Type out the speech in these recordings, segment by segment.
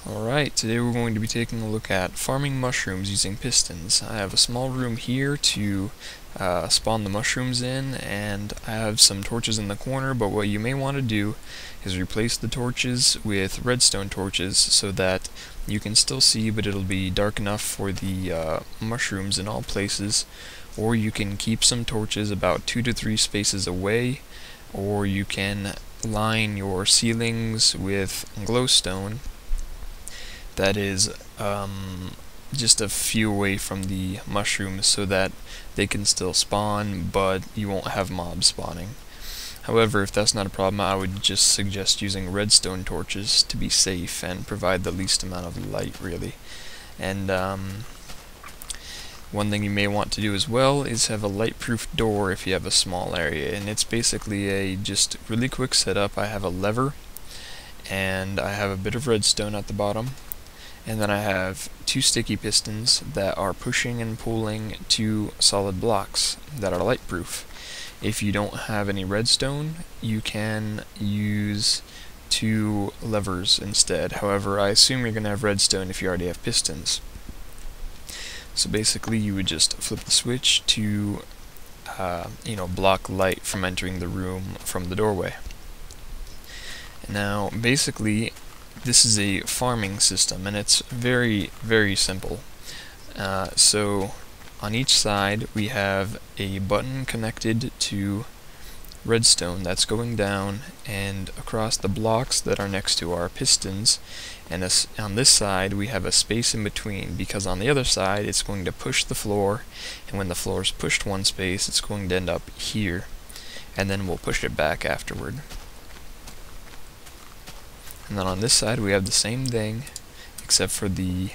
Alright, today we're going to be taking a look at farming mushrooms using pistons. I have a small room here to spawn the mushrooms in, and I have some torches in the corner, but what you may want to do is replace the torches with redstone torches so that you can still see, but it'll be dark enough for the mushrooms in all places. Or you can keep some torches about 2 to 3 spaces away, or you can line your ceilings with glowstone that is just a few away from the mushrooms so that they can still spawn, but you won't have mobs spawning. However, if that's not a problem, I would just suggest using redstone torches to be safe and provide the least amount of light, really. And one thing you may want to do as well is have a light-proof door if you have a small area, and it's basically a just really quick setup. I have a lever, and I have a bit of redstone at the bottom, and then I have 2 sticky pistons that are pushing and pulling 2 solid blocks that are lightproof. If you don't have any redstone, you can use 2 levers instead. However, I assume you're going to have redstone if you already have pistons. So basically you would just flip the switch to block light from entering the room from the doorway. Now basically this is a farming system, and it's very, very simple. So on each side we have a button connected to redstone that's going down and across the blocks that are next to our pistons, and on this side we have a space in between, because on the other side it's going to push the floor, and when the floor is pushed one space it's going to end up here, and then we'll push it back afterward. And then on this side we have the same thing, except for the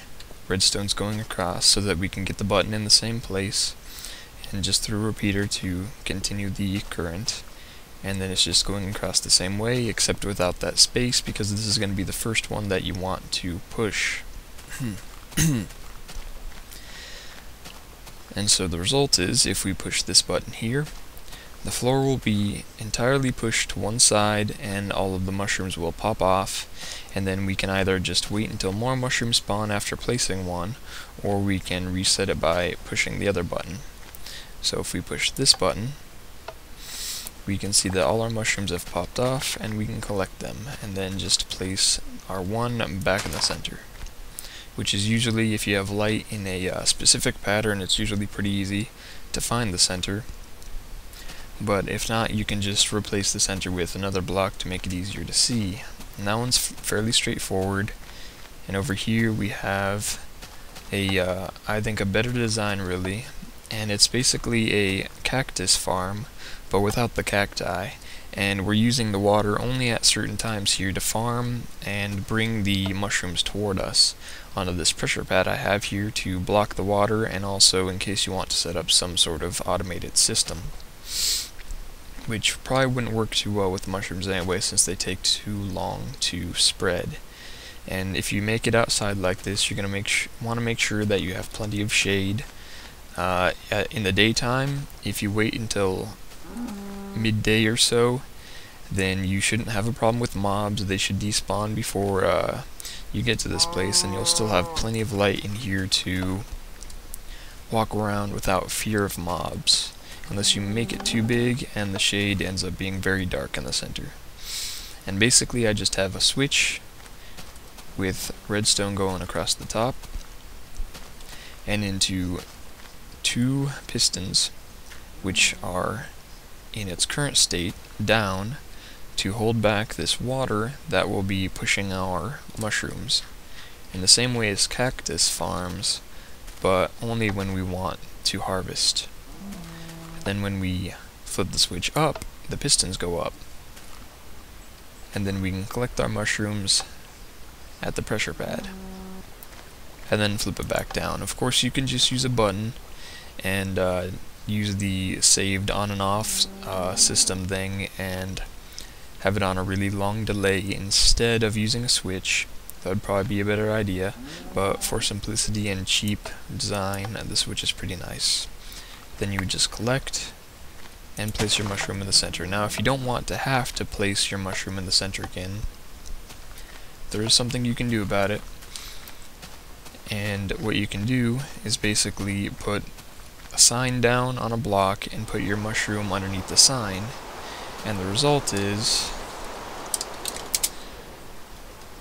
redstones going across so that we can get the button in the same place, and just through a repeater to continue the current. And then it's just going across the same way, except without that space, because this is going to be the first one that you want to push. And so the result is, if we push this button here, the floor will be entirely pushed to one side and all of the mushrooms will pop off, and then we can either just wait until more mushrooms spawn after placing one, or we can reset it by pushing the other button. So if we push this button, we can see that all our mushrooms have popped off, and we can collect them and then just place our one back in the center, which is usually, if you have light in a specific pattern, it's usually pretty easy to find the center. But if not, you can just replace the center with another block to make it easier to see. And that one's fairly straightforward. And over here we have I think a better design, really, and it's basically a cactus farm, but without the cacti. And we're using the water only at certain times here to farm and bring the mushrooms toward us onto this pressure pad I have here to block the water, and also in case you want to set up some sort of automated system, which probably wouldn't work too well with mushrooms anyway, since they take too long to spread. And if you make it outside like this, you're going to want to make sure that you have plenty of shade. In the daytime, if you wait until midday or so, then you shouldn't have a problem with mobs. They should despawn before you get to this place, and you'll still have plenty of light in here to walk around without fear of mobs, unless you make it too big and the shade ends up being very dark in the center. And basically I just have a switch with redstone going across the top and into 2 pistons, which are in its current state down, to hold back this water that will be pushing our mushrooms in the same way as cactus farms, but only when we want to harvest. Then when we flip the switch up, the pistons go up, and then we can collect our mushrooms at the pressure pad and then flip it back down. Of course, you can just use a button and use the saved on and off system thing and have it on a really long delay instead of using a switch. That would probably be a better idea, but for simplicity and cheap design, the switch is pretty nice. Then you would just collect and place your mushroom in the center. Now, if you don't want to have to place your mushroom in the center again, there is something you can do about it. And what you can do is basically put a sign down on a block and put your mushroom underneath the sign, and the result is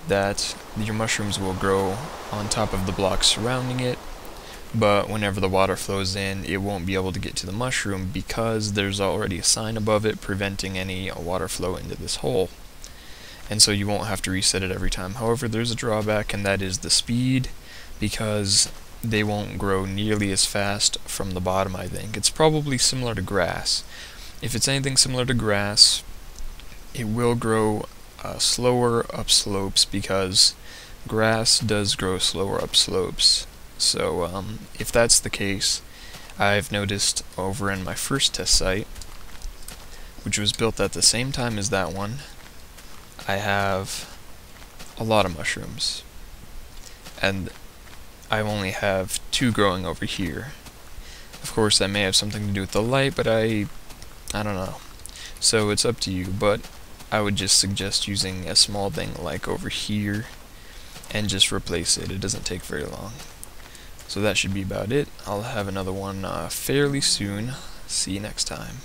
that your mushrooms will grow on top of the block surrounding it, but whenever the water flows in, it won't be able to get to the mushroom because there's already a sign above it preventing any water flow into this hole. And so you won't have to reset it every time. However, there's a drawback, and that is the speed, because they won't grow nearly as fast from the bottom, I think. It's probably similar to grass. If it's anything similar to grass, it will grow slower up slopes, because grass does grow slower up slopes. So if that's the case, I've noticed over in my first test site, which was built at the same time as that one, I have a lot of mushrooms, and I only have 2 growing over here. Of course, that may have something to do with the light, but I don't know. So it's up to you, but I would just suggest using a small thing like over here and just replace it. It doesn't take very long. So that should be about it. I'll have another one fairly soon. See you next time.